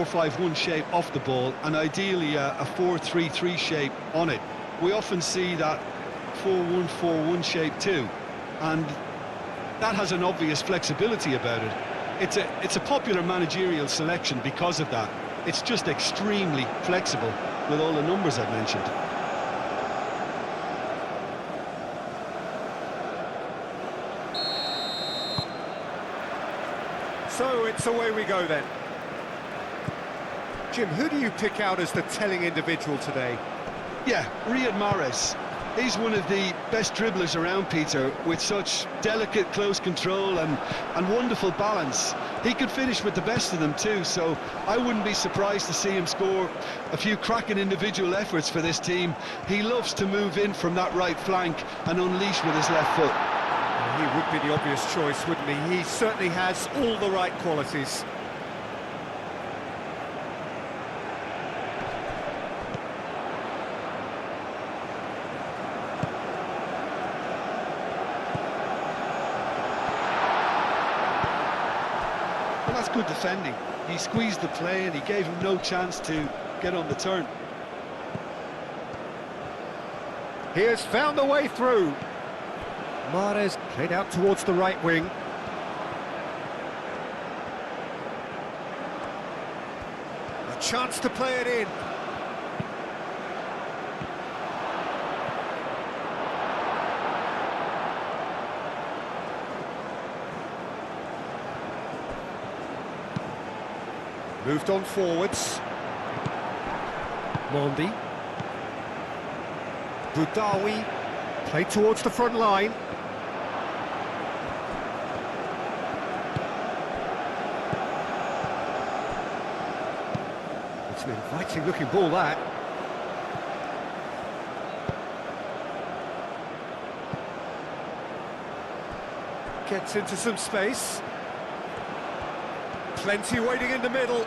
4-5-1 shape off the ball, and ideally a 4-3-3 shape on it. We often see that 4-1-4-1 shape too, and that has an obvious flexibility about it. It's a popular managerial selection because of that. It's just extremely flexible with all the numbers I've mentioned. So it's away we go then. Jim, who do you pick out as the telling individual today? Yeah, Riyad Mahrez. He's one of the best dribblers around, Peter, with such delicate, close control and wonderful balance. He could finish with the best of them too, so I wouldn't be surprised to see him score a few cracking individual efforts for this team. He loves to move in from that right flank and unleash with his left foot. He would be the obvious choice, wouldn't he? He certainly has all the right qualities. Well, that's good defending. He squeezed the play and he gave him no chance to get on the turn. He has found a way through. Mahrez played out towards the right wing. A chance to play it in. Moved on forwards. Mondi. Boudaoui. Played towards the front line. It's an inviting looking ball, that. Gets into some space. Plenty waiting in the middle.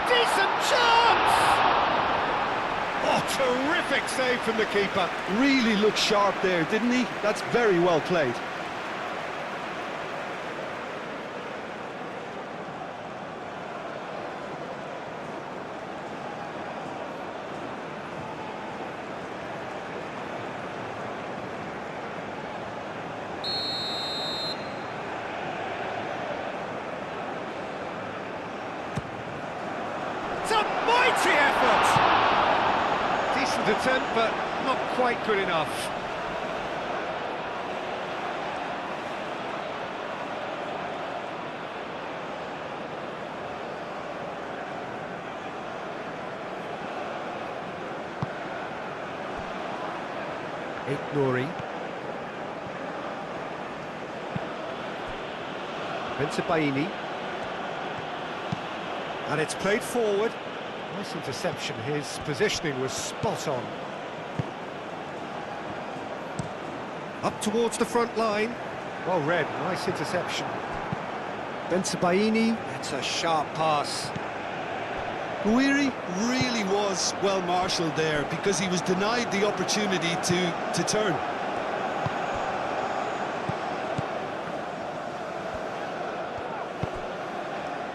Decent chance! Oh, terrific save from the keeper. Really looked sharp there, didn't he? That's very well played. It's a mighty effort! Decent attempt, but not quite good enough. Nouri. Bensebaini. And it's played forward. Nice interception. His positioning was spot on. Up towards the front line. Well read. Nice interception. Bensebaini. That's a sharp pass. Guiri really was well marshalled there because he was denied the opportunity to turn.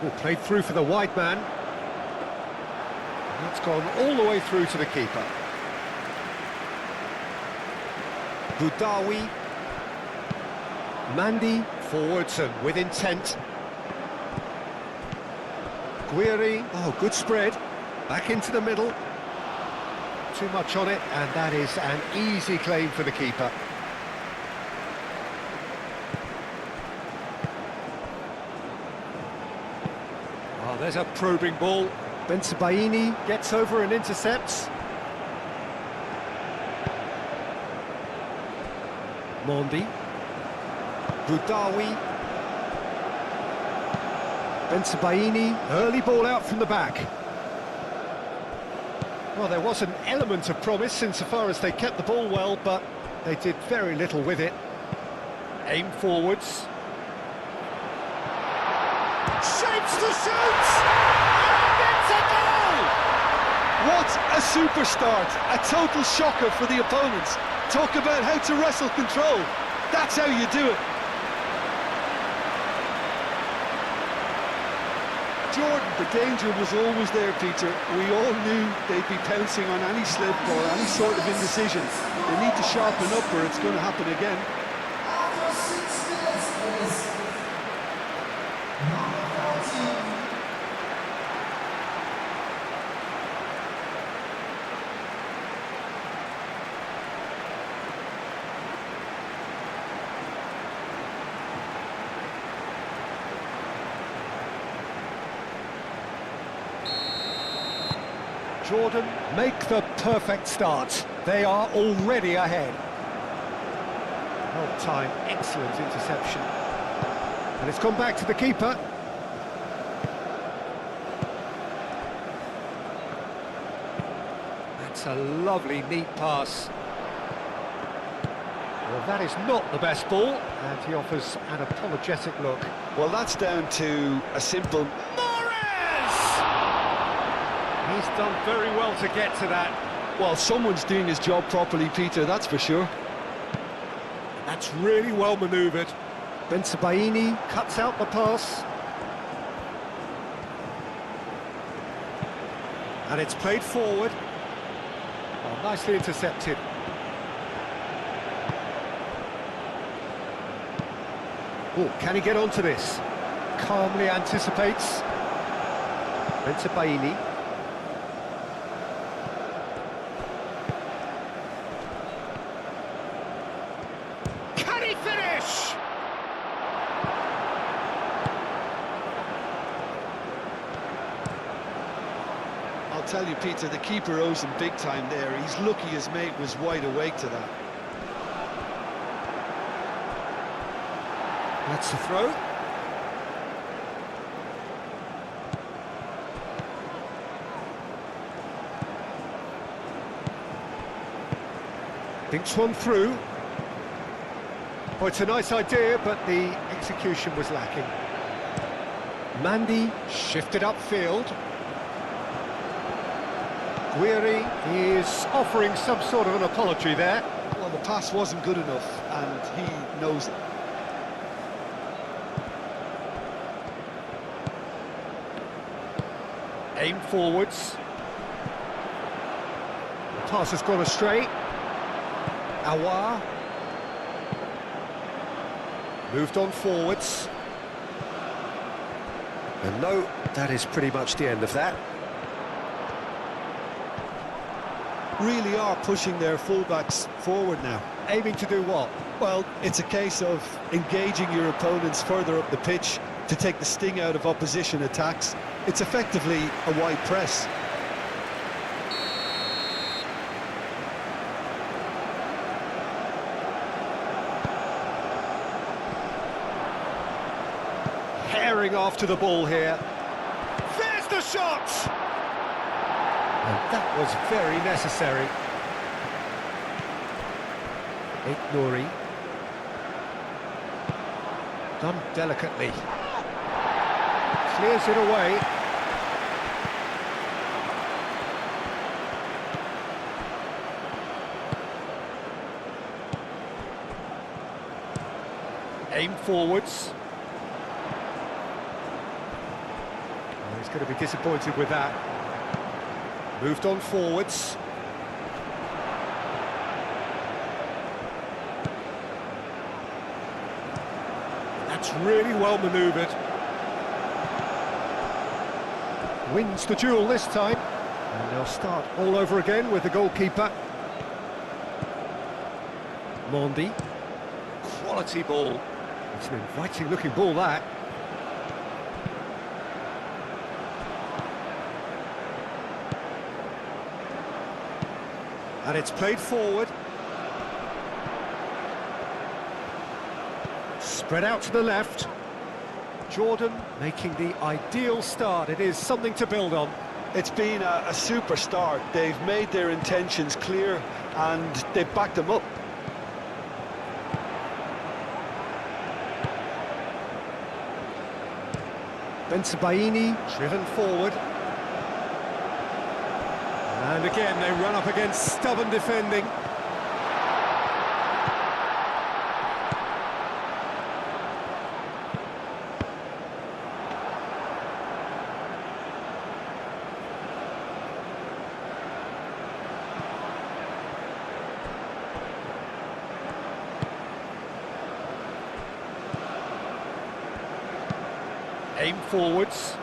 Oh, played through for the wide man. That's gone all the way through to the keeper. Boudaoui. Mandi forwards and with intent. Guiri, oh, good spread, back into the middle. Too much on it, and that is an easy claim for the keeper. Oh, there's a probing ball. Bensebaini gets over and intercepts. Mondi. Boudaoui. Bensebaini, early ball out from the back. Well, there was an element of promise insofar as they kept the ball well, but they did very little with it. Aim forwards. Shapes to shoot! And it's a goal! What a super start! A total shocker for the opponents. Talk about how to wrestle control. That's how you do it. Jordan, the danger was always there, Peter. We all knew they'd be pouncing on any slip or any sort of indecision. They need to sharpen up or it's going to happen again. Jordan make the perfect start. They are already ahead. Well timed, excellent interception. And it's gone back to the keeper. That's a lovely, neat pass. Well, that is not the best ball, and he offers an apologetic look. Well, that's down to a simple... He's done very well to get to that. Well, someone's doing his job properly, Peter, that's for sure. That's really well manoeuvred. Bensebaini cuts out the pass. And it's played forward. Oh, nicely intercepted. Oh, can he get onto this? Calmly anticipates. Bensebaini. Finish! I'll tell you, Peter, the keeper owes him big time there. He's lucky his mate was wide awake to that. That's the throw. Thinks one through. Oh, it's a nice idea, but the execution was lacking. Mandy shifted upfield. Guiri is offering some sort of an apology there. Well, the pass wasn't good enough, and he knows it. Aim forwards. The pass has gone astray. Aouar. Moved on forwards. And no, that is pretty much the end of that. Really are pushing their fullbacks forward now. Aiming to do what? Well, it's a case of engaging your opponents further up the pitch to take the sting out of opposition attacks. It's effectively a wide press. Herring after the ball here. There's the shot! And that was very necessary. Nouri. Done delicately. Clears it away. Aim forwards. He's going to be disappointed with that. Moved on forwards. That's really well manoeuvred. Wins the duel this time. And they'll start all over again with the goalkeeper. Mondi. Quality ball. It's an inviting looking ball, that. And it's played forward. Spread out to the left. Jordan making the ideal start. It is something to build on. It's been a super start. They've made their intentions clear and they've backed them up. Bensebaini driven forward. And again, they run up against stubborn defending. Aim forwards.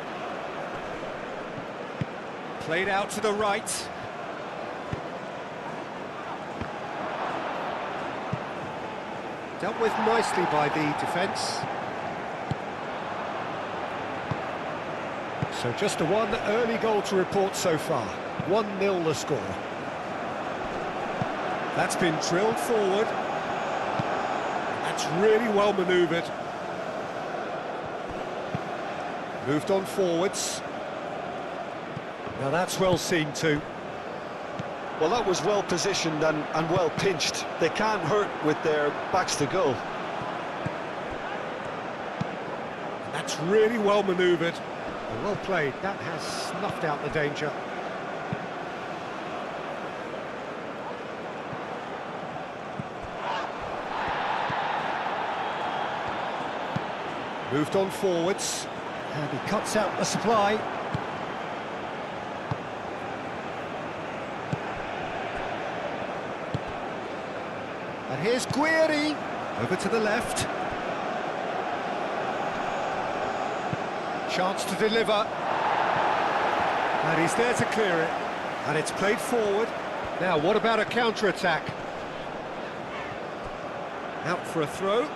Played out to the right. Dealt with nicely by the defence. So just the one early goal to report so far. 1-0 the score. That's been drilled forward. That's really well manoeuvred. Moved on forwards. Now that's well seen too. Well, that was well positioned and well pinched. They can't hurt with their backs to goal. That's really well manoeuvred. Well played. That has snuffed out the danger. Moved on forwards. And he cuts out the supply. And here's Guiri. Over to the left. Chance to deliver. And he's there to clear it. And it's played forward. Now, what about a counter-attack? Out for a throw.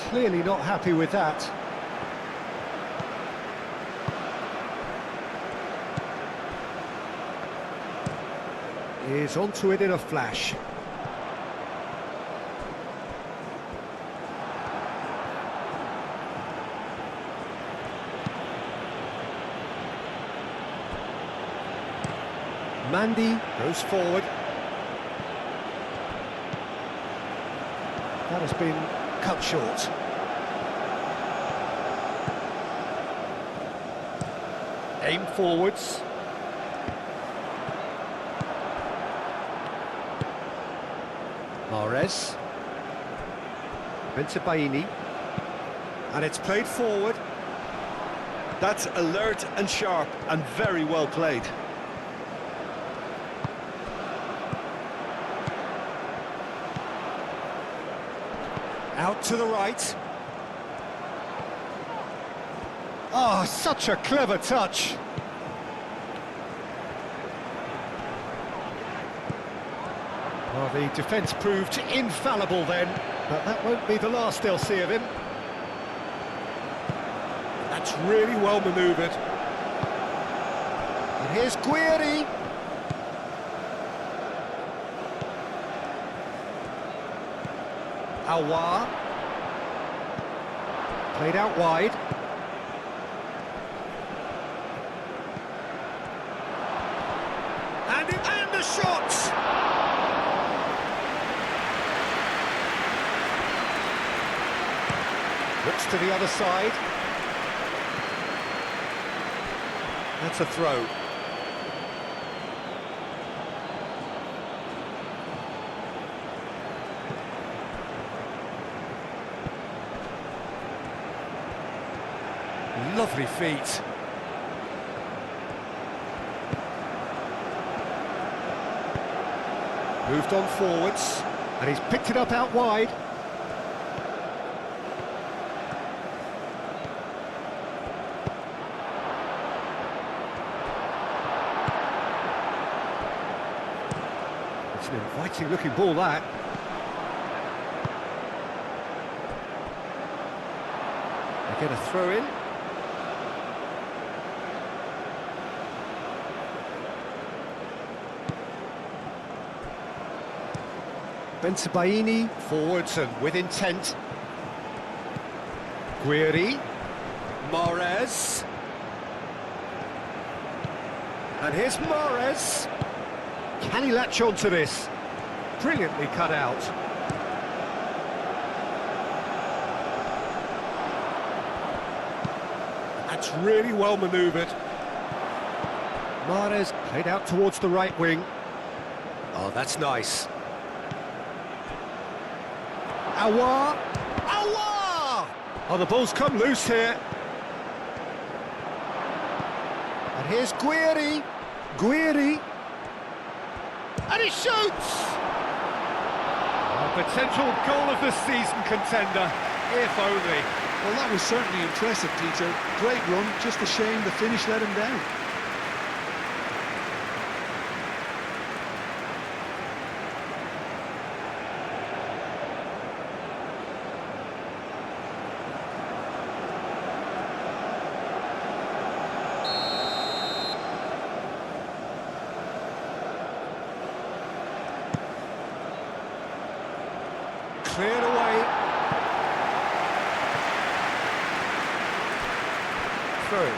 Clearly not happy with that. Is onto it in a flash. Mandy goes forward. That has been cut short. Aim forwards. Mahrez. Bensebaini. And it's played forward. That's alert and sharp and very well played. Out to the right. Oh, such a clever touch. Well, the defence proved infallible then, but that won't be the last they'll see of him. That's really well manoeuvred. And here's Guiri. Aouar. Played out wide. And the shot! Looks to the other side. That's a throw. Lovely feet. Moved on forwards, and he's picked it up out wide. It's an inviting looking ball, that. They get a throw in. Bensebaini, forwards and with intent. Guiri. Mahrez. And here's Mahrez. Can he latch on to this? Brilliantly cut out. That's really well manoeuvred. Mahrez played out towards the right wing. Oh, that's nice. Aouar! Aouar! Oh, the ball's come loose here. And here's Guiri. Guiri. And he shoots! Oh, Potential goal of the season contender, if only. Well, that was certainly impressive, Peter. Great run, just a shame the finish let him down. Cleared away. Through.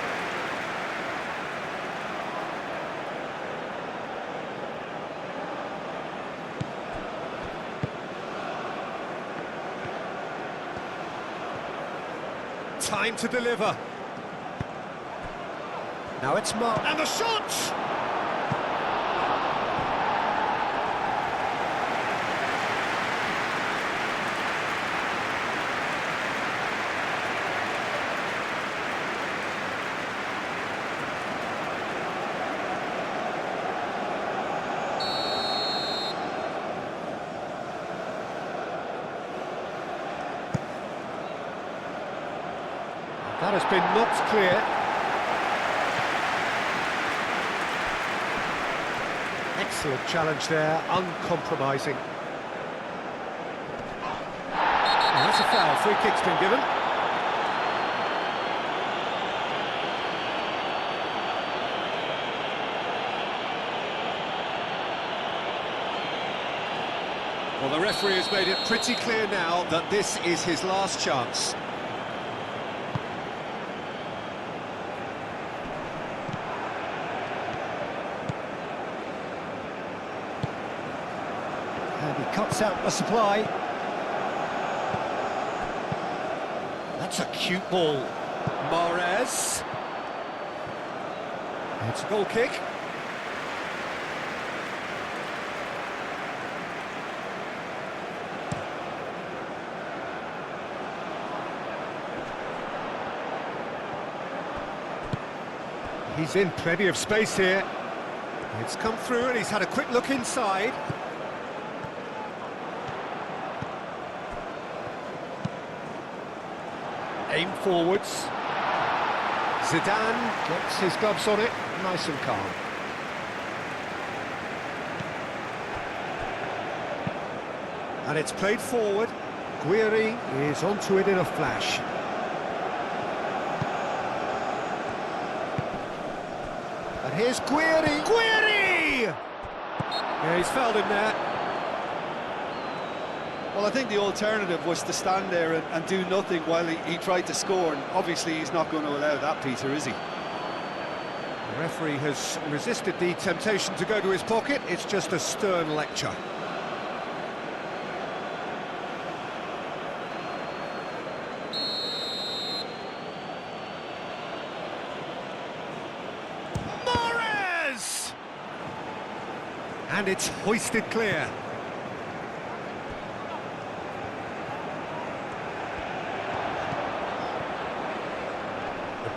Time to deliver. Now it's Mark. And the shot! That has been knocked clear. Excellent challenge there, uncompromising. And that's a foul, free kick's been given. Well, the referee has made it pretty clear now that this is his last chance. And he cuts out the supply. That's a cute ball. Mahrez. It's a goal kick. He's in plenty of space here. It's come through and he's had a quick look inside. Aim forwards. Zidane gets his gloves on it, nice and calm. And it's played forward. Guiri is onto it in a flash. And here's Guiri! Guiri! Yeah, he's fouled him there. Well, I think the alternative was to stand there and do nothing while he tried to score, and obviously he's not going to allow that, Peter, is he? The referee has resisted the temptation to go to his pocket. It's just a stern lecture. Mahrez! And it's hoisted clear.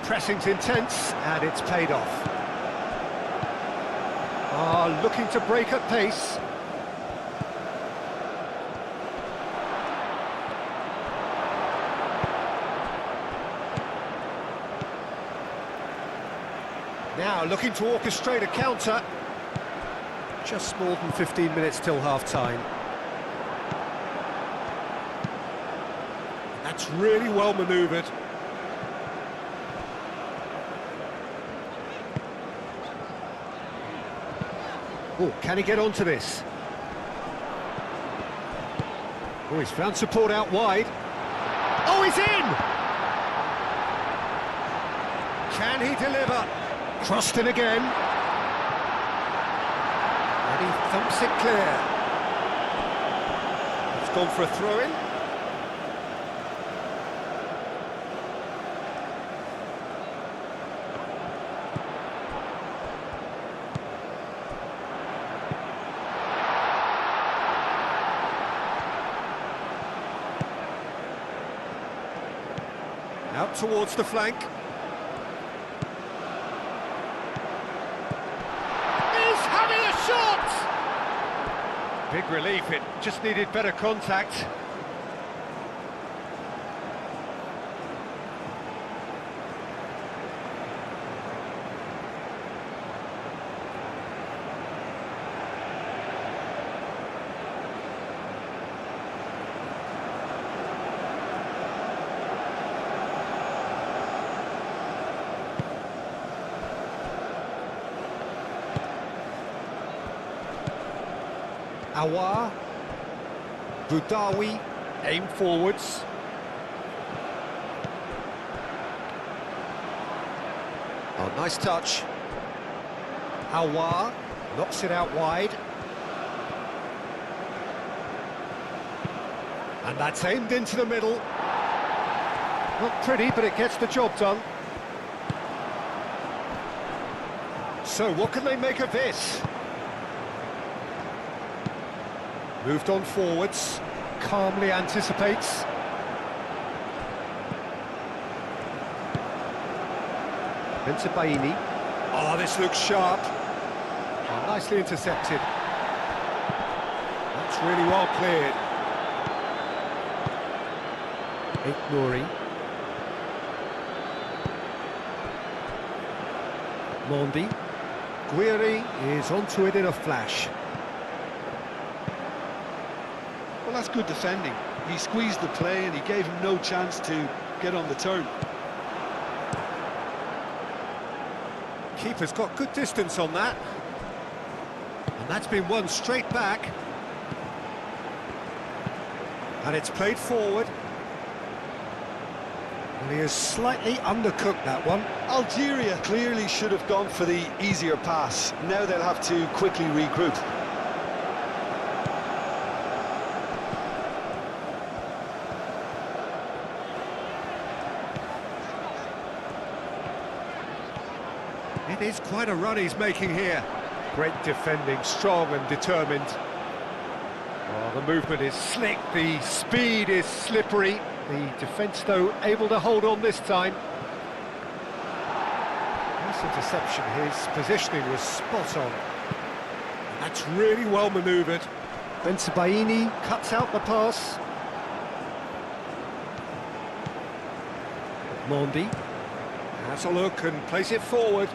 Pressing's intense, and it's paid off. Looking to break at pace. Now looking to orchestrate a counter. Just more than 15 minutes till half-time. That's really well manoeuvred. Oh, can he get onto this? Oh, he's found support out wide. Oh, he's in! Can he deliver? Crossed in again. And he thumps it clear. It's gone for a throw-in. Out towards the flank. He's having a shot! Big big relief, it just needed better contact. Awar, Boudaoui, aim forwards. Oh, nice touch. Awar knocks it out wide. And that's aimed into the middle. Not pretty, but it gets the job done. So what can they make of this? Moved on forwards, calmly anticipates. Baini. Oh, this looks sharp. Oh, nicely intercepted. That's really well cleared. Nouri. Mondi. Guiri is onto it in a flash. Well, that's good defending. He squeezed the play and he gave him no chance to get on the turn. Keeper's got good distance on that. And that's been won straight back. And it's played forward. And he has slightly undercooked that one. Algeria clearly should have gone for the easier pass. Now they'll have to quickly regroup. It is quite a run he's making here. Great defending, strong and determined. Oh, the movement is slick, the speed is slippery. The defence, though, able to hold on this time. Nice interception, his positioning was spot on. That's really well manoeuvred. Baini cuts out the pass. Mondi has a look and plays it forward.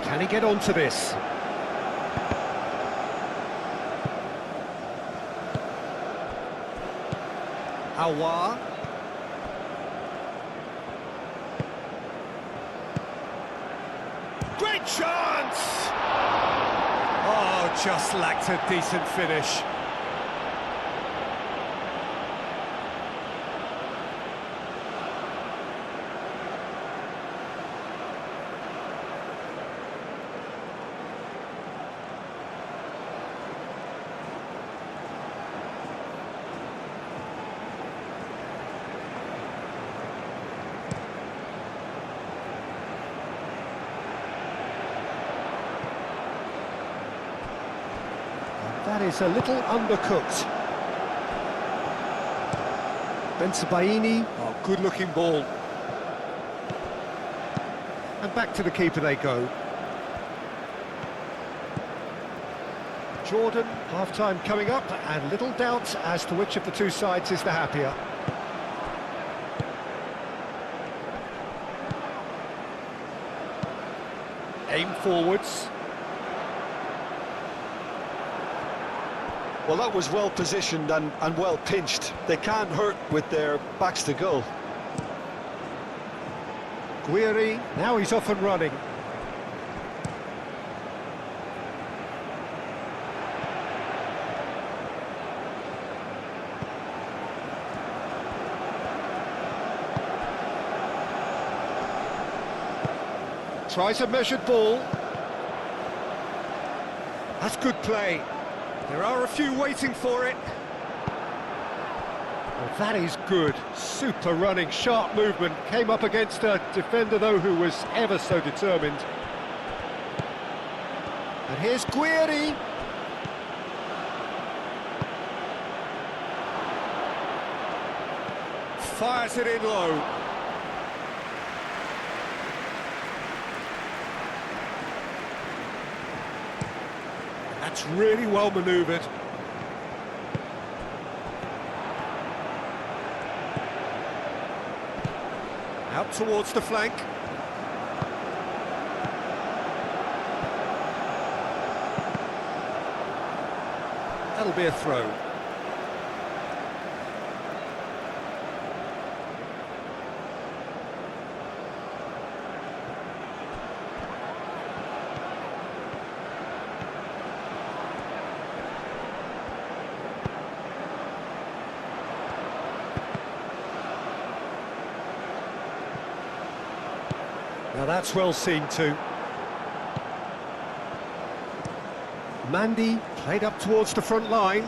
Can he get onto this? Awar. Great chance! Oh, just lacked a decent finish. That is a little undercooked. Baini, oh, good-looking ball. And back to the keeper they go. Jordan, half-time coming up, and little doubt as to which of the two sides is the happier. Aim forwards. Well, that was well positioned and well pinched. They can't hurt with their backs to goal. Guiri, now he's off and running. Tries a measured ball. That's good play. There are a few waiting for it. Well, that is good. Super running, sharp movement. Came up against a defender, though, who was ever so determined. And here's Guiri. Fires it in low. That's really well manoeuvred. Out towards the flank. That'll be a throw. Now that's well seen too. Mandy played up towards the front line.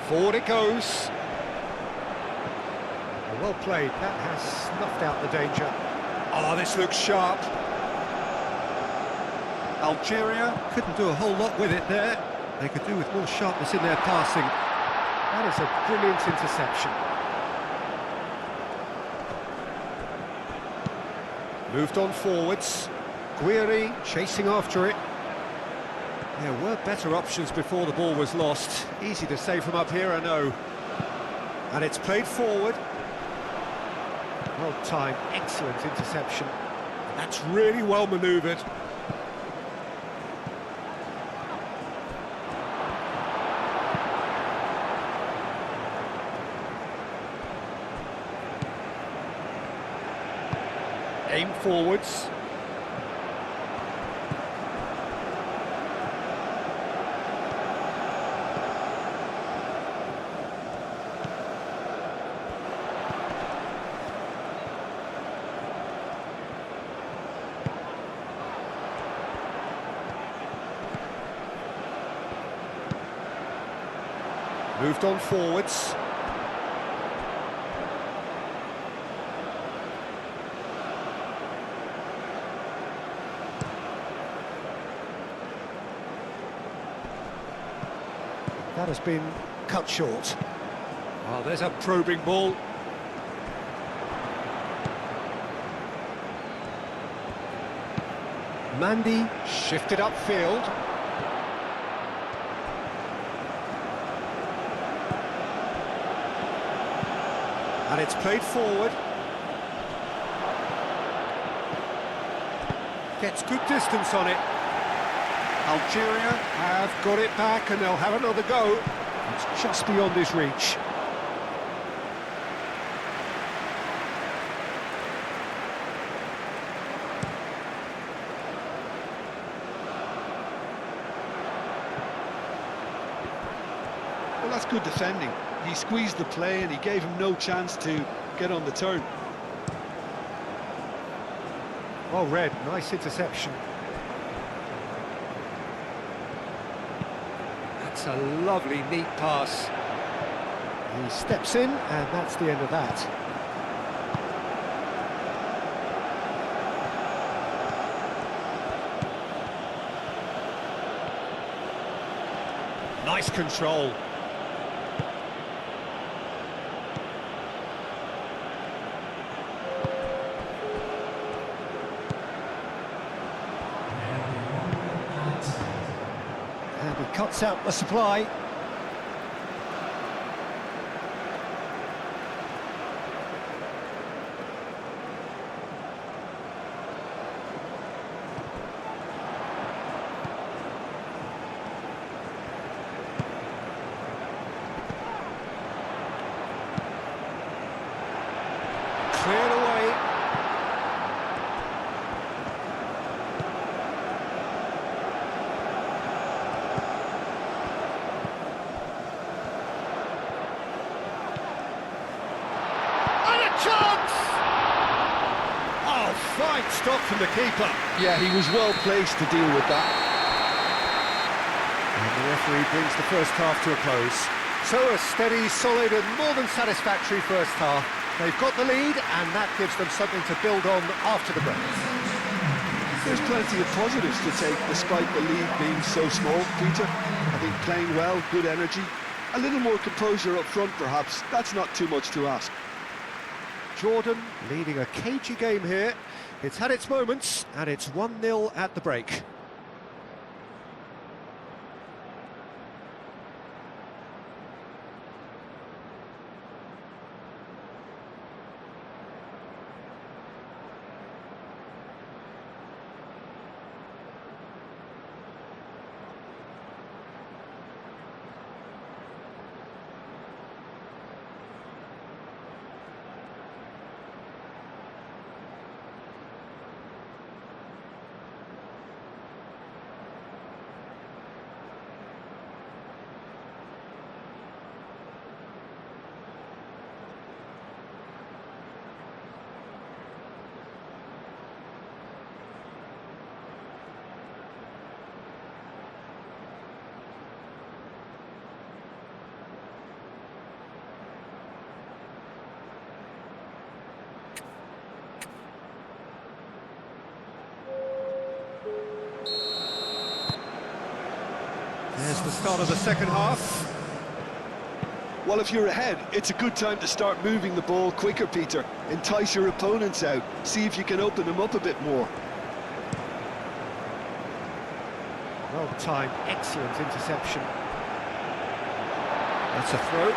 Forward it goes. Well played, that has snuffed out the danger. Oh, this looks sharp. Algeria couldn't do a whole lot with it there. They could do with more sharpness in their passing. That is a brilliant interception. Moved on forwards. Guiri chasing after it. There were better options before the ball was lost. Easy to say from up here, I know. And it's played forward. Well timed, excellent interception. That's really well manoeuvred. Aim forwards. Moved on forwards. That has been cut short. Oh, there's a probing ball. Mandy shifted upfield. And it's played forward. Gets good distance on it. Algeria have got it back and they'll have another go. It's just beyond his reach. Well, that's good defending. He squeezed the play and he gave him no chance to get on the turn. Well read, nice interception. That's a lovely, neat pass. He steps in, and that's the end of that. Nice control. And he cuts out the supply. Cleared away. And a chance! Oh, fine stop from the keeper. Yeah, he was well placed to deal with that. And the referee brings the first half to a close. So a steady, solid and more than satisfactory first half. They've got the lead and that gives them something to build on after the break. There's plenty of positives to take despite the lead being so small, Peter. I think playing well, good energy, a little more composure up front perhaps. That's not too much to ask. Jordan leading a cagey game here. It's had its moments, and it's 1-0 at the break. There's the start of the second half. Well, if you're ahead, it's a good time to start moving the ball quicker, Peter. Entice your opponents out. See if you can open them up a bit more. Well-timed, excellent interception. That's a throw.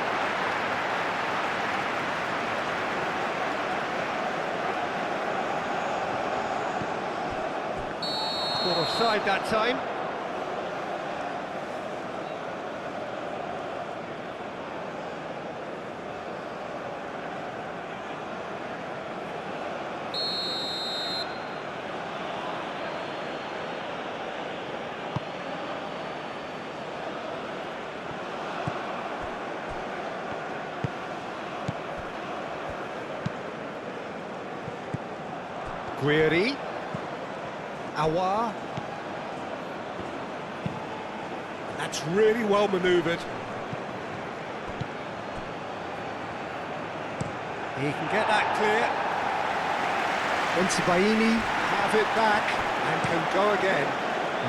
Caught offside that time. Guiri, Awa. That's really well manoeuvred. He can get that clear. Bensebaini have it back and can go again.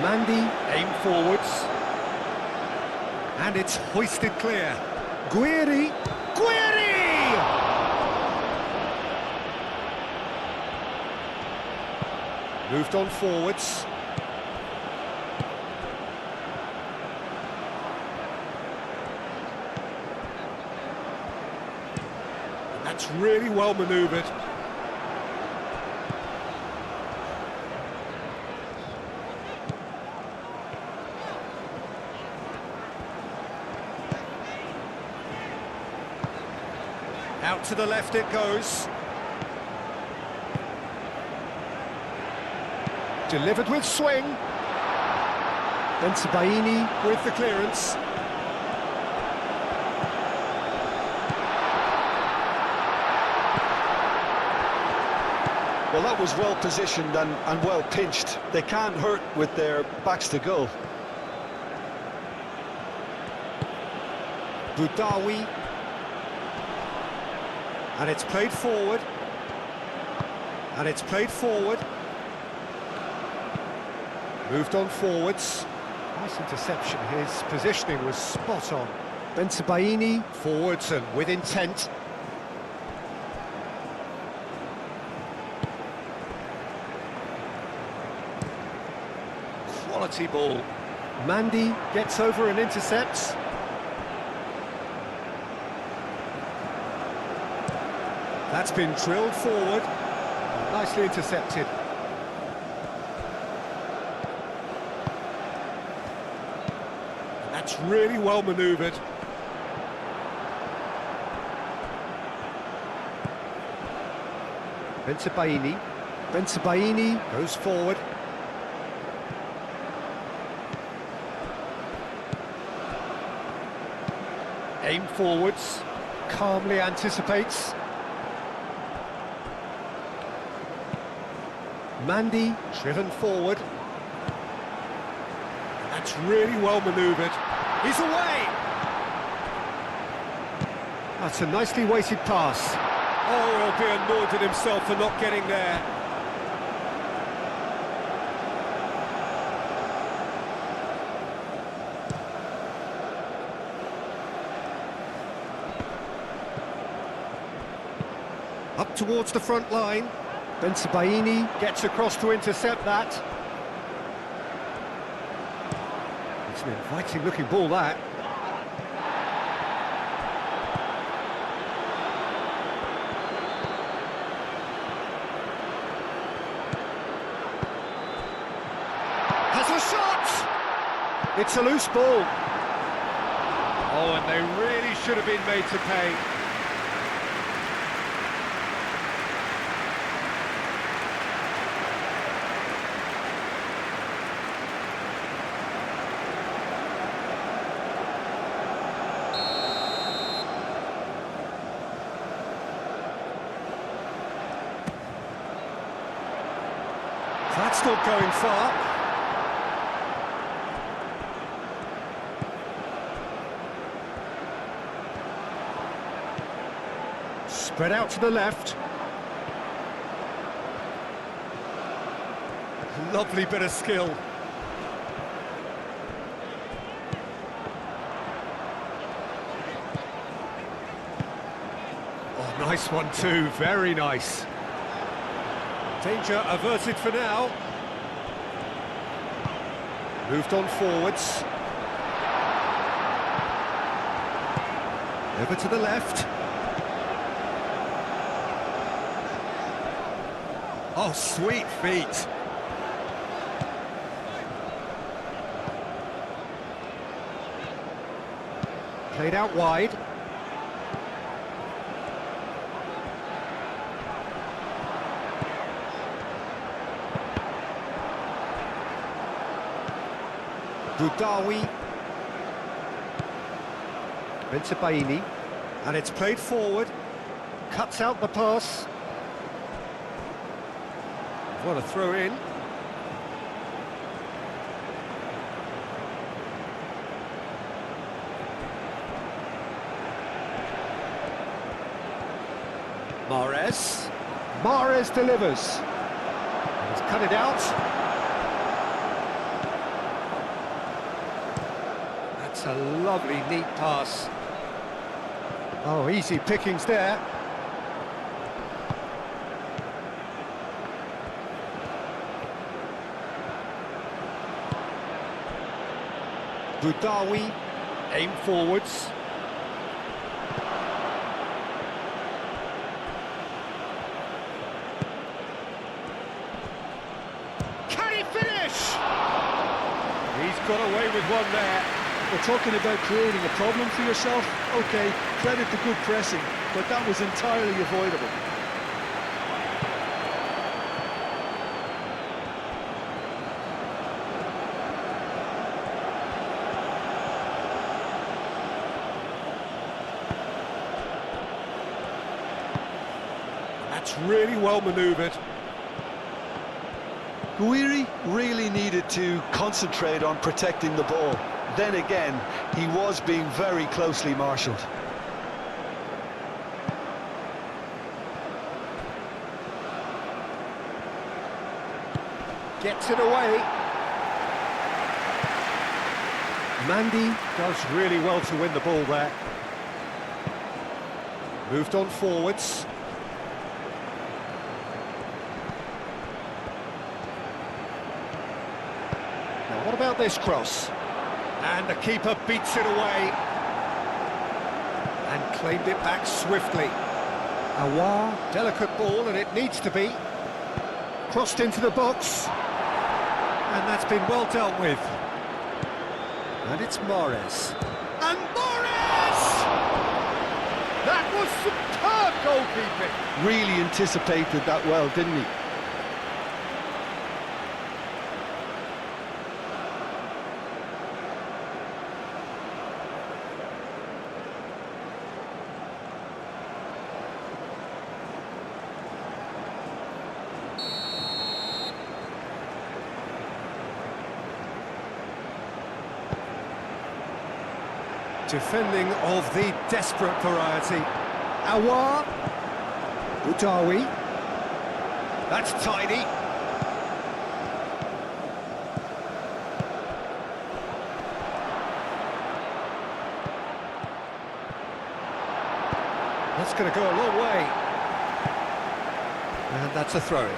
Mandi aim forwards. And it's hoisted clear. Guiri. Guiri! Moved on forwards. That's really well manoeuvred. Out to the left it goes. Delivered with swing. Bensebaini with the clearance. Well, that was well positioned and well pinched. They can't hurt with their backs to goal. Boudaoui. And it's played forward. And it's played forward. Moved on forwards. Nice interception. His positioning was spot on. Bensebaini forwards and with intent. Quality ball. Mandi gets over and intercepts. That's been drilled forward. Nicely intercepted. That's really well manoeuvred. Bensebaini. Bensebaini goes forward. Aim forwards. Calmly anticipates. Mandi driven forward. That's really well manoeuvred. He's away! That's a nicely weighted pass. Oh, he'll be annoyed at himself for not getting there. Up up towards the front line. Bensebaini gets across to intercept that. It's an inviting looking ball, that. Has a shot! It's a loose ball. Oh, and they really should have been made to pay. That's not going far. Spread out to the left. Lovely bit of skill. Oh, nice one too, very nice. Danger averted for now. Moved on forwards. Over to the left. Oh, sweet feet. Played out wide. Budawi. Bensebaini. And it's played forward. Cuts out the pass. What a throw in. Mahrez delivers. He's cut it out. That's a lovely, neat pass. Oh, easy pickings there. Budawi, aim forwards. Can he finish? He's got away with one there. We're talking about creating a problem for yourself. Okay, credit to good pressing, but that was entirely avoidable. That's really well manoeuvred. Guiri really needed to concentrate on protecting the ball. Then again, he was being very closely marshalled. Gets it away. Mandy does really well to win the ball there. Moved on forwards. Now what about this cross? And the keeper beats it away. And claimed it back swiftly. Aouar, delicate ball, and it needs to be. Crossed into the box. And that's been well dealt with. And it's Mahrez. And Mahrez! That was superb goalkeeping. Really anticipated that well, didn't he? Defending of the desperate variety. Aouar. Budawi. That's tidy. That's going to go a long way. And that's a throw-in.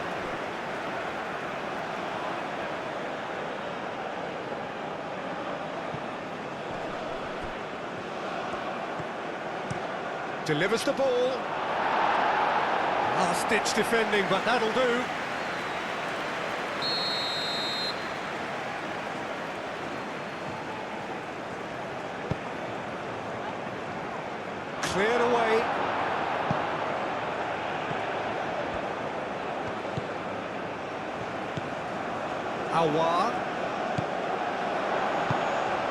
Delivers the ball. Last-ditch defending, but that'll do. Cleared away. Aouar.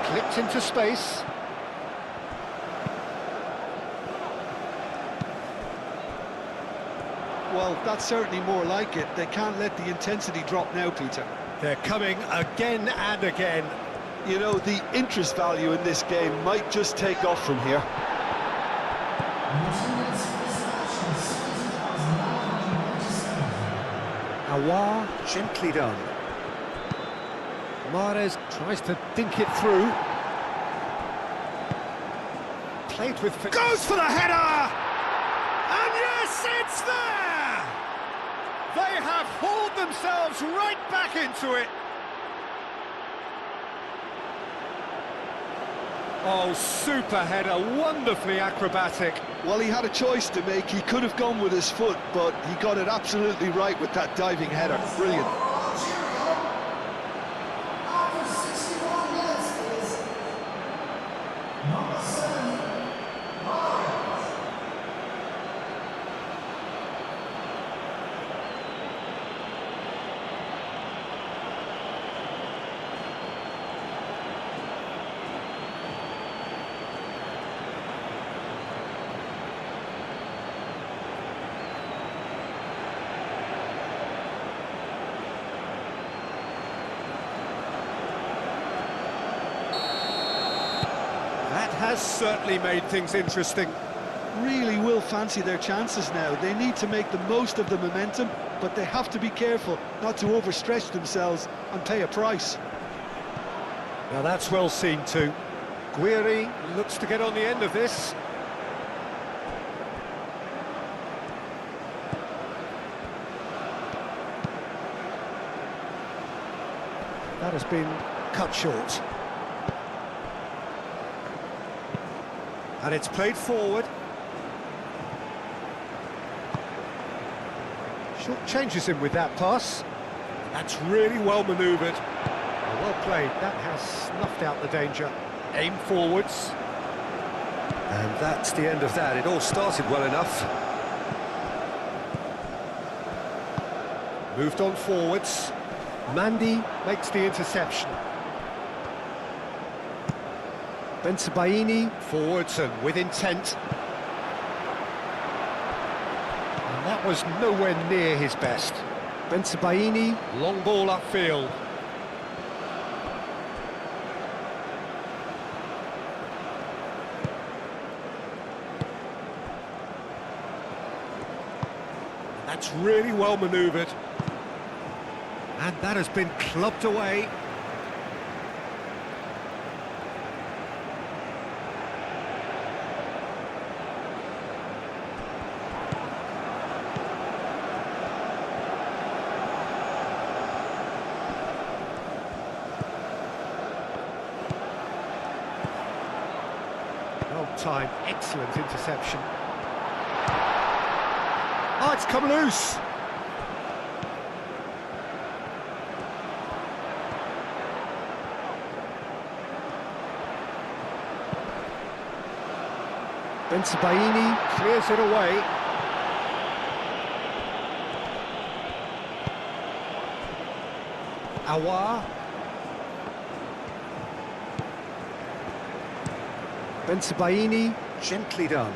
Clipped into space. Well, that's certainly more like it. They can't let the intensity drop now, Peter. They're coming again and again. You know, the interest value in this game might just take off from here. Aouar, gently done. Mahrez tries to dink it through. Played with... Goes for the header! And yes, it's there! They have hauled themselves right back into it. Oh, super header, wonderfully acrobatic. Well, he had a choice to make. He could have gone with his foot, but he got it absolutely right with that diving header. Brilliant. That has certainly made things interesting. Really will fancy their chances now. They need to make the most of the momentum, but they have to be careful not to overstretch themselves and pay a price. Now that's well seen too. Guiri looks to get on the end of this. That has been cut short. And it's played forward. Short changes him with that pass. That's really well manoeuvred. Well played. That has snuffed out the danger. Aim forwards. And that's the end of that. It all started well enough. Moved on forwards. Mandy makes the interception. Bensebaini forwards and with intent. And that was nowhere near his best. Bensebaini, long ball upfield. That's really well manoeuvred. And that has been clubbed away. Well timed, excellent interception. Oh, it's come loose. Bensebaini clears it away. Aouar. Bensebaini, gently done.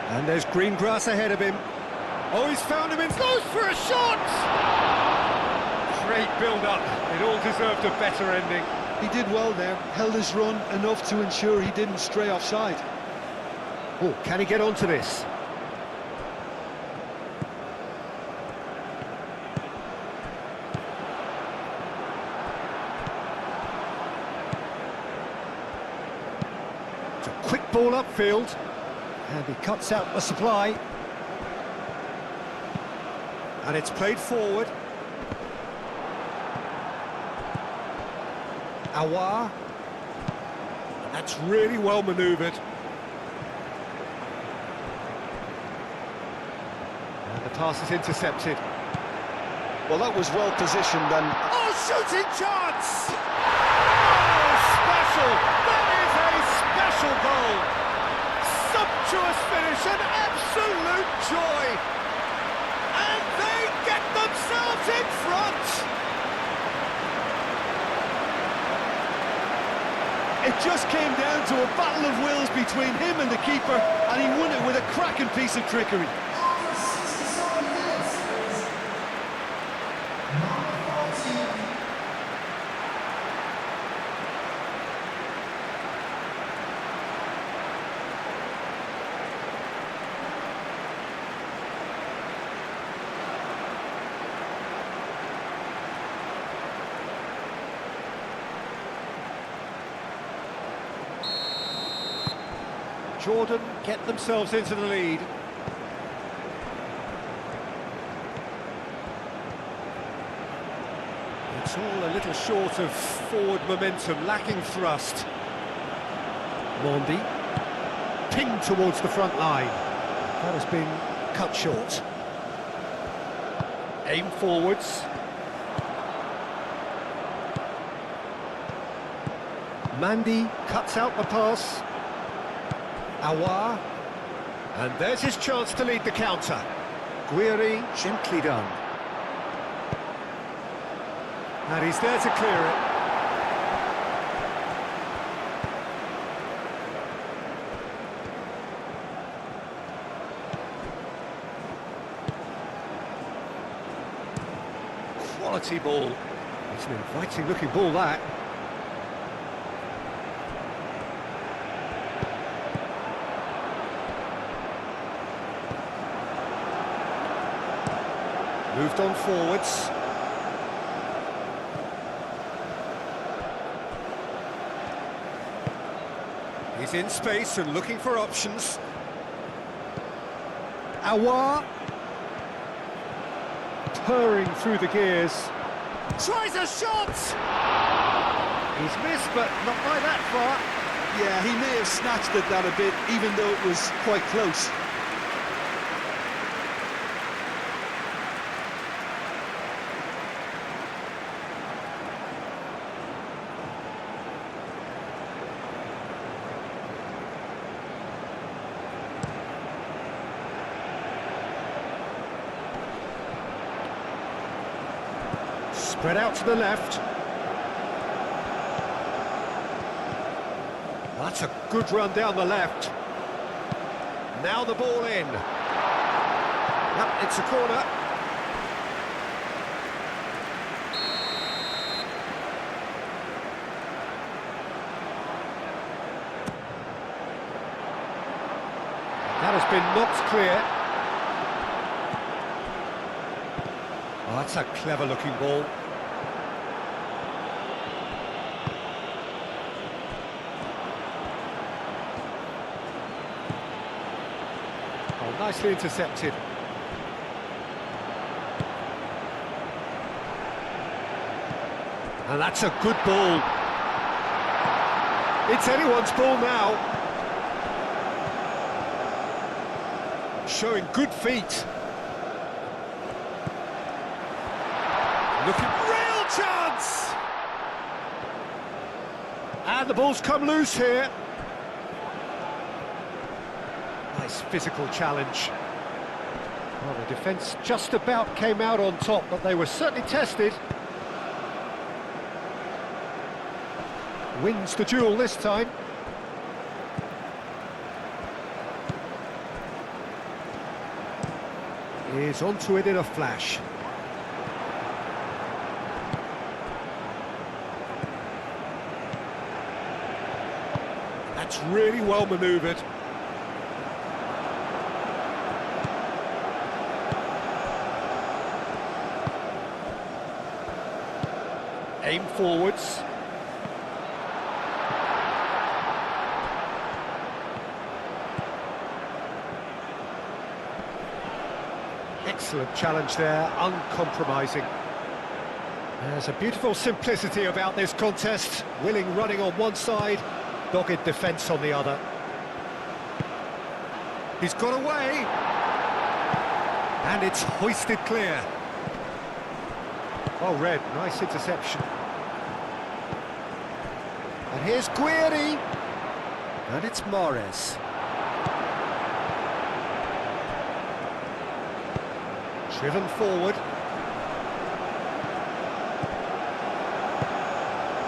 And there's green grass ahead of him. Oh, he's found him in. Goes for a shot! Great build-up. It all deserved a better ending. He did well there, held his run enough to ensure he didn't stray offside. Oh, can he get onto this? It's a quick ball upfield. And he cuts out the supply. And it's played forward. Awar. That's really well manoeuvred. And the pass is intercepted. Well, that was well positioned and... Oh, shooting chance! Oh, special! That is a special goal! Sumptuous finish, an absolute joy! And they get themselves in front! It just came down to a battle of wills between him and the keeper, and he won it with a cracking piece of trickery. Jordan get themselves into the lead. It's all a little short of forward momentum, lacking thrust. Mondi, pinged towards the front line. That has been cut short. Aim forwards. Mandy cuts out the pass. Awar, and there's his chance to lead the counter. Guiri, gently done. And he's there to clear it. Quality ball. It's an inviting looking ball, that. Moved on forwards. He's in space and looking for options. Awar. Purring through the gears. Tries a shot! He's missed, but not by that far. Yeah, he may have snatched at that a bit, even though it was quite close. Spread out to the left. That's a good run down the left. Now the ball in. Yep, it's a corner. That has been knocked clear. Oh, that's a clever-looking ball. Oh, nicely intercepted. And that's a good ball. It's anyone's ball now. Showing good feet. Looking, real chance! And the ball's come loose here. Nice physical challenge. Well, the defence just about came out on top, but they were certainly tested. Wins the duel this time. Is onto it in a flash. That's really well manoeuvred. Aim forwards. Excellent challenge there, uncompromising. There's a beautiful simplicity about this contest. Willing running on one side, dogged defence on the other. He's got away! And it's hoisted clear. Well read, nice interception. And here's Guiri. And it's Mahrez. Driven forward.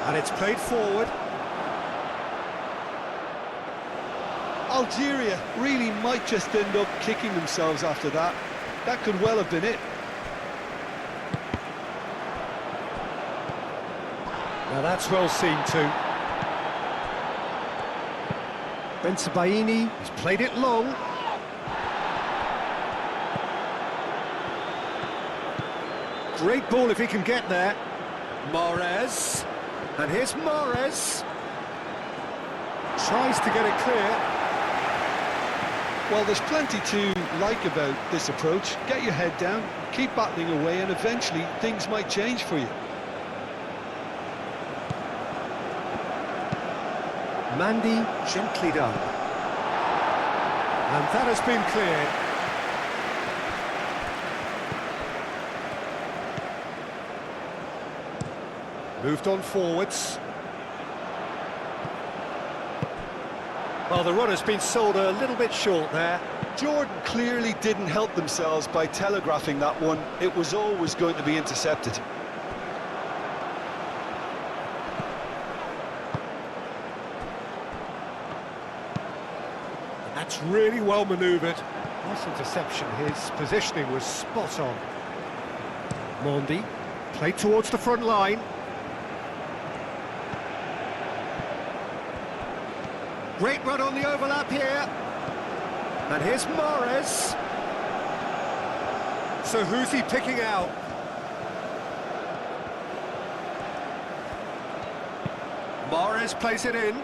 And it's played forward. Algeria really might just end up kicking themselves after that. That could well have been it. Now that's well seen too. Bensebaini, he's played it long. Great ball if he can get there. Mahrez. And here's Mahrez. Tries to get it clear. Well, there's plenty to like about this approach. Get your head down, keep battling away, and eventually things might change for you. Mandy, gently done. And that has been cleared. Moved on forwards. Well, the run has been sold a little bit short there. Jordan clearly didn't help themselves by telegraphing that one. It was always going to be intercepted. That's really well manoeuvred. Nice interception. His positioning was spot on. Mondi, played towards the front line. Great run on the overlap here. And here's Mahrez. So who's he picking out? Mahrez plays it in.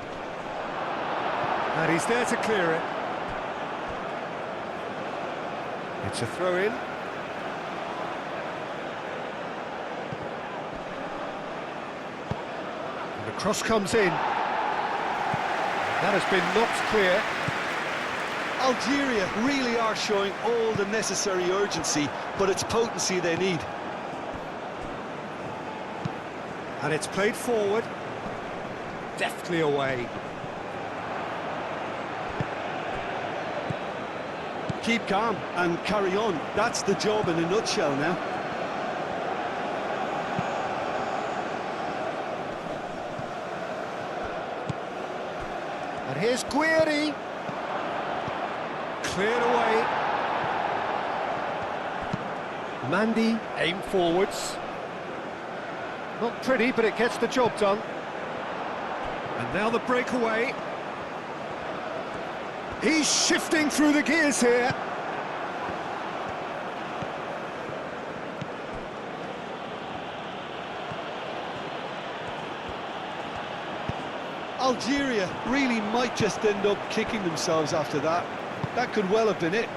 And he's there to clear it. It's a throw-in. And the cross comes in. That has been knocked clear. Algeria really are showing all the necessary urgency, but it's potency they need. And it's played forward. Deftly away. Keep calm and carry on. That's the job in a nutshell now. And here's Guiri. Cleared away. Mandy, aim forwards. Not pretty, but it gets the job done. And now the breakaway. He's shifting through the gears here. Algeria really might just end up kicking themselves after that. That could well have been it.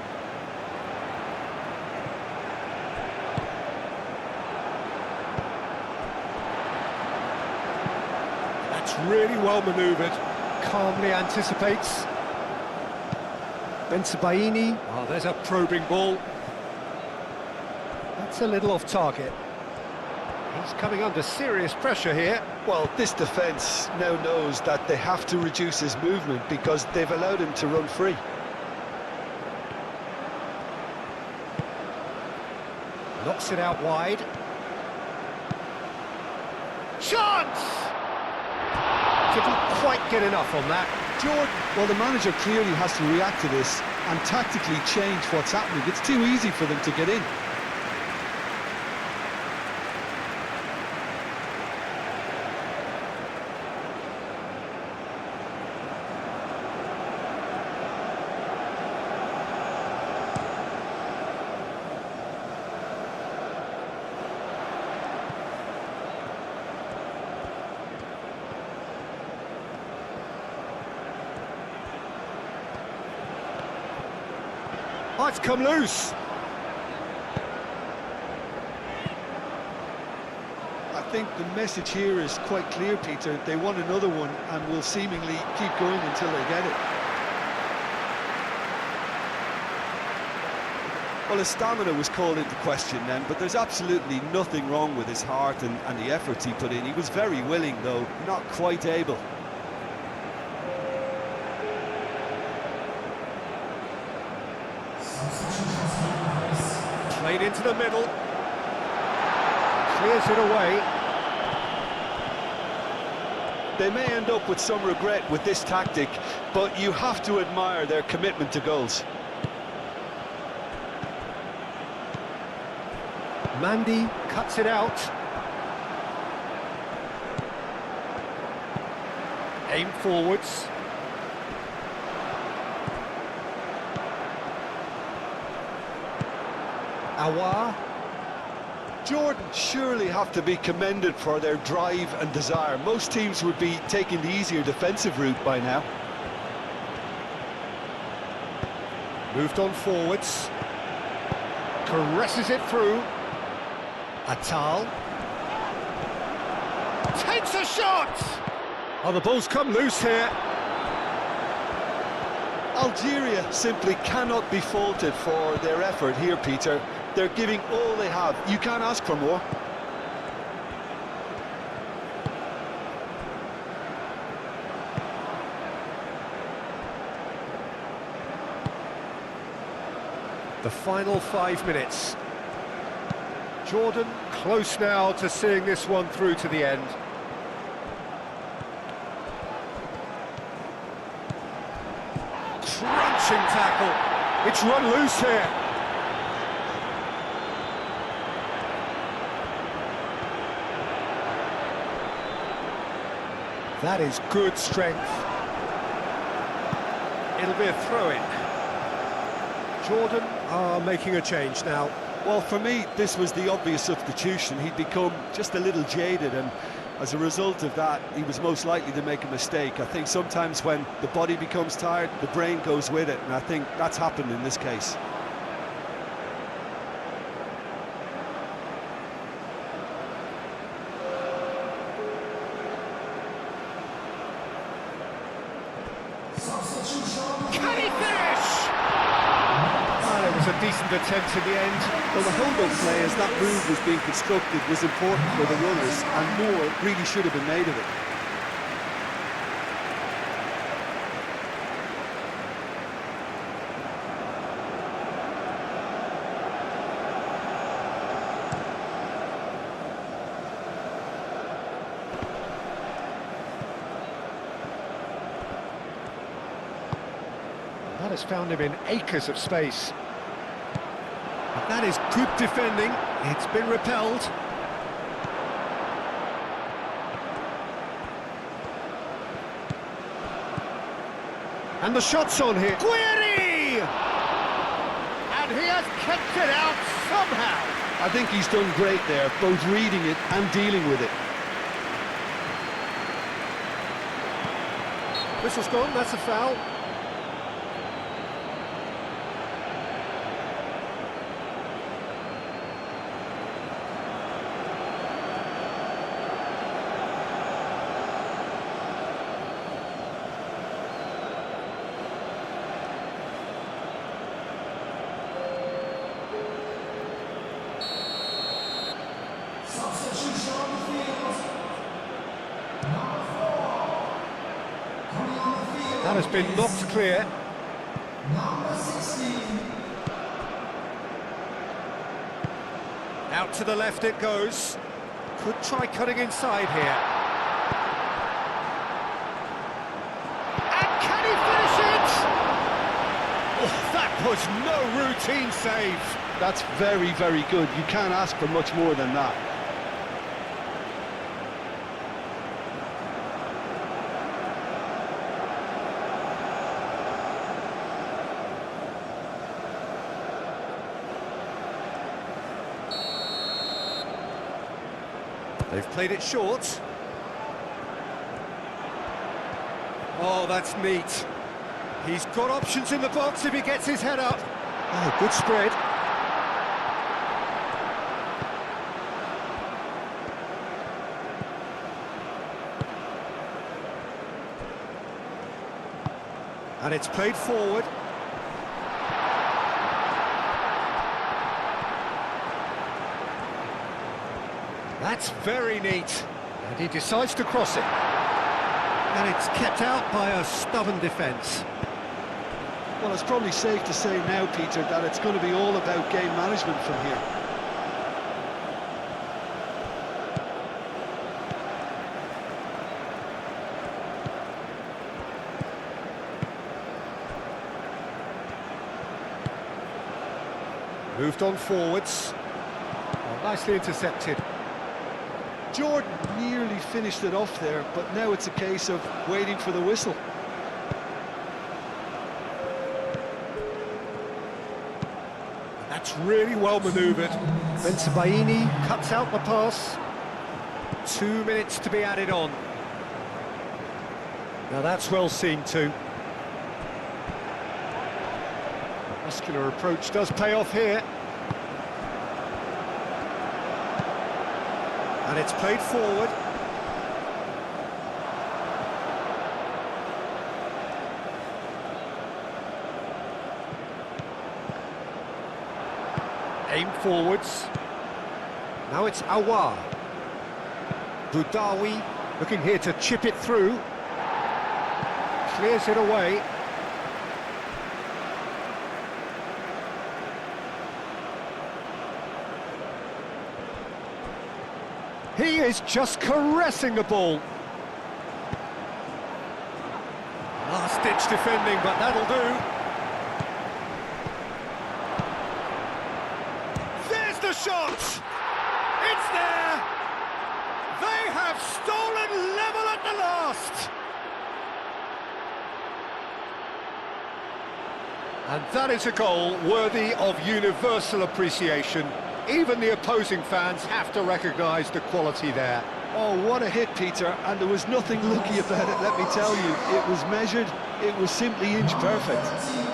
That's really well manoeuvred. Calmly anticipates. Bensebaini. Oh, there's a probing ball. That's a little off target. He's coming under serious pressure here. Well, this defence now knows that they have to reduce his movement because they've allowed him to run free. Knocks it out wide. Chance! Didn't quite get enough on that. Jordan, well, the manager clearly has to react to this and tactically change what's happening. It's too easy for them to get in. Oh, it's come loose. think the message here is quite clear, Peter. They want another one and will seemingly keep going until they get it. Well, his stamina was called into question then, but there's absolutely nothing wrong with his heart and the efforts he put in. He was very willing, though, not quite able. Played into the middle. Clears it away. They may end up with some regret with this tactic, but you have to admire their commitment to goals. Mandy cuts it out. Aim forwards. Aouar. Jordan surely have to be commended for their drive and desire. Most teams would be taking the easier defensive route by now. Moved on forwards. Caresses it through. Atal. Takes a shot! Oh, the ball's come loose here. Algeria simply cannot be faulted for their effort here, Peter. They're giving all they have. You can't ask for more. The final 5 minutes. Jordan close now to seeing this one through to the end. Crunching tackle. It's run loose here. That is good strength. It'll be a throw-in. Jordan are making a change now. Well, for me, this was the obvious substitution. He'd become just a little jaded, and as a result of that, he was most likely to make a mistake. I think sometimes when the body becomes tired, the brain goes with it, and I think that's happened in this case. Can he finish? Well, it was a decent attempt in the end. Well, the hold-up play as that move was being constructed was important for the runners, and more really should have been made of it. That has found him in acres of space. But that is good defending. It's been repelled. And the shot's on here. Guiri! And he has kept it out somehow. I think he's done great there, both reading it and dealing with it. Whistle's gone, that's a foul. That has been knocked clear. Out to the left it goes. Could try cutting inside here. And can he finish it? Oh, that was no routine save. That's very, very good. You can't ask for much more than that. They've played it short. Oh, that's neat. He's got options in the box if he gets his head up. Oh, good spread. And it's played forward. That's very neat. And he decides to cross it. And it's kept out by a stubborn defence. Well, it's probably safe to say now, Peter, that it's going to be all about game management from here. Moved on forwards. Oh, nicely intercepted. Jordan nearly finished it off there, but now it's a case of waiting for the whistle. That's really well manoeuvred. Bensebaini cuts out the pass. 2 minutes to be added on. Now that's well seen too. Muscular approach does pay off here. And it's played forward. Aim forwards. Now it's Aouar. Boudaoui looking here to chip it through. Clears it away. He is just caressing the ball. Last-ditch defending, but that'll do. There's the shot! It's there! They have stolen level at the last! And that is a goal worthy of universal appreciation. Even the opposing fans have to recognise the quality there. Oh, what a hit, Peter, and there was nothing lucky about it, let me tell you. It was measured, it was simply inch perfect.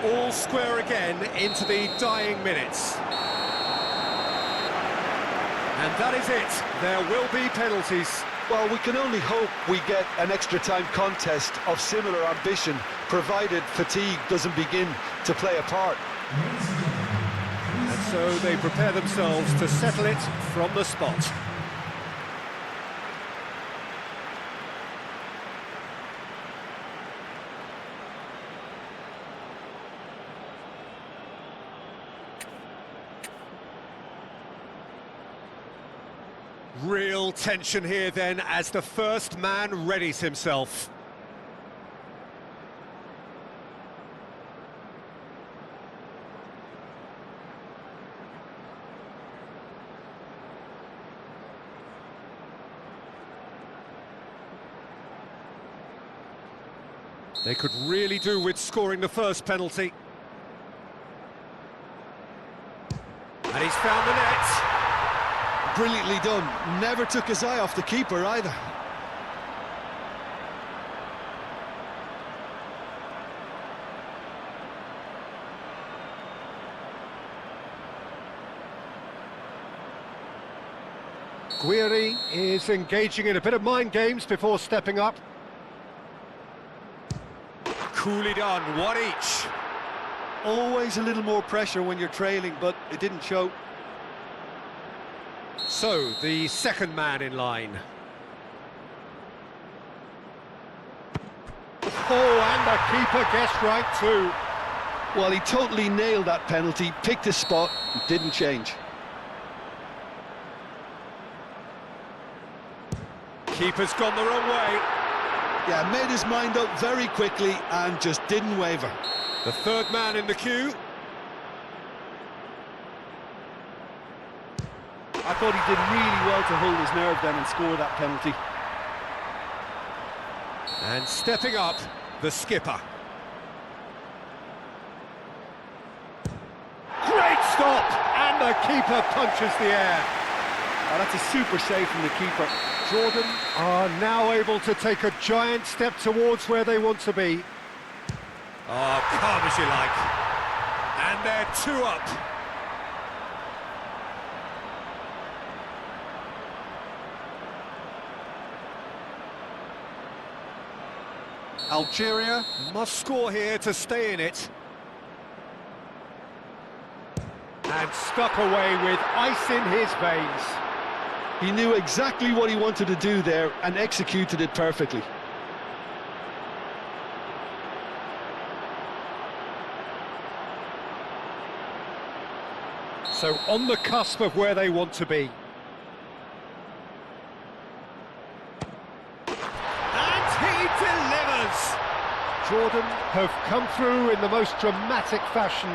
All square again into the dying minutes. And that is it. There will be penalties. Well, we can only hope we get an extra-time contest of similar ambition, provided fatigue doesn't begin to play a part. And so they prepare themselves to settle it from the spot. Real tension here then as the first man readies himself. They could really do with scoring the first penalty. And he's found the net. Brilliantly done. Never took his eye off the keeper either. Guiri is engaging in a bit of mind games before stepping up. Coolly done, one each. Always a little more pressure when you're trailing, but it didn't show. So, the second man in line. Oh, and the keeper guessed right too. Well, he totally nailed that penalty, picked his spot, didn't change. Keeper's gone the wrong way. Yeah, made his mind up very quickly and just didn't waver. The third man in the queue. I thought he did really well to hold his nerve then and score that penalty. And stepping up, the skipper. Great stop, and And the keeper punches the air. Oh, that's a super save from the keeper. Jordan are now able to take a giant step towards where they want to be. Oh, calm as you like. And they're 2 up. Algeria Must score here to stay in it. And stuck away with ice in his veins. He knew exactly what he wanted to do there and executed it perfectly. So on the cusp of where they want to be. And he delivers! Jordan have come through in the most dramatic fashion,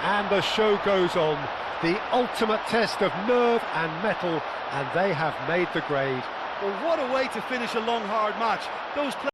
and the show goes on. The ultimate test of nerve and mettle, and they have made the grade. Well, what a way to finish a long, hard match. Those